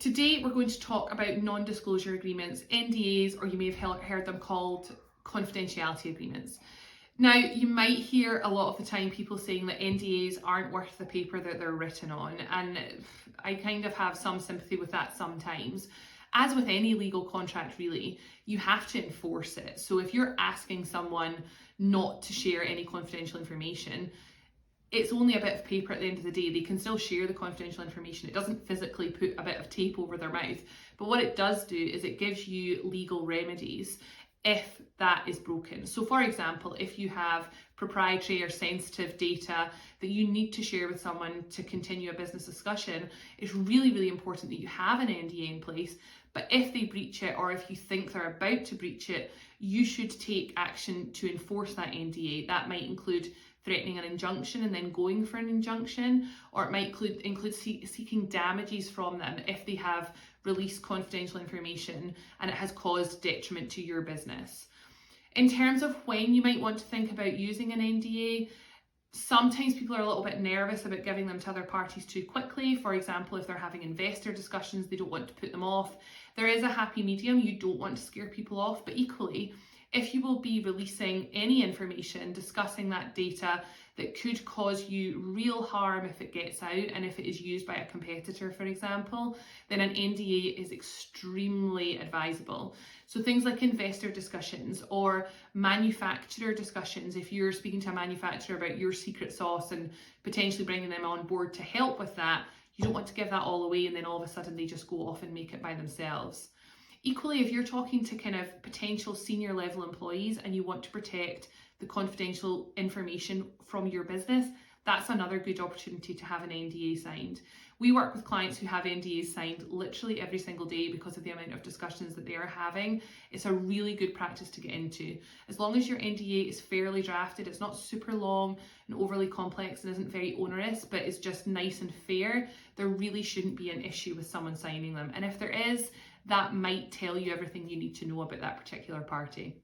Today, we're going to talk about non-disclosure agreements, NDAs, or you may have heard them called confidentiality agreements. Now, you might hear a lot of the time people saying that NDAs aren't worth the paper that they're written on, and I kind of have some sympathy with that sometimes. As with any legal contract, really, you have to enforce it. So if you're asking someone not to share any confidential information, it's only a bit of paper at the end of the day. They can still share the confidential information. It doesn't physically put a bit of tape over their mouth. But what it does do is it gives you legal remedies if that is broken. So for example, if you have proprietary or sensitive data that you need to share with someone to continue a business discussion, it's really, really important that you have an NDA in place. But if they breach it, or if you think they're about to breach it, you should take action to enforce that NDA. That might include threatening an injunction and then going for an injunction, or it might include seeking damages from them if they have released confidential information and it has caused detriment to your business. In terms of when you might want to think about using an NDA, sometimes people are a little bit nervous about giving them to other parties too quickly. For example, if they're having investor discussions, they don't want to put them off. There is a happy medium. You don't want to scare people off, but equally, if you will be releasing any information discussing that data that could cause you real harm if it gets out and if it is used by a competitor, for example, then an NDA is extremely advisable. So things like investor discussions or manufacturer discussions, if you're speaking to a manufacturer about your secret sauce and potentially bringing them on board to help with that, you don't want to give that all away and then all of a sudden they just go off and make it by themselves. Equally, if you're talking to kind of potential senior level employees and you want to protect the confidential information from your business, that's another good opportunity to have an NDA signed. We work with clients who have NDAs signed literally every single day because of the amount of discussions that they are having. It's a really good practice to get into. As long as your NDA is fairly drafted, it's not super long and overly complex and isn't very onerous, but it's just nice and fair, there really shouldn't be an issue with someone signing them. And if there is, that might tell you everything you need to know about that particular party.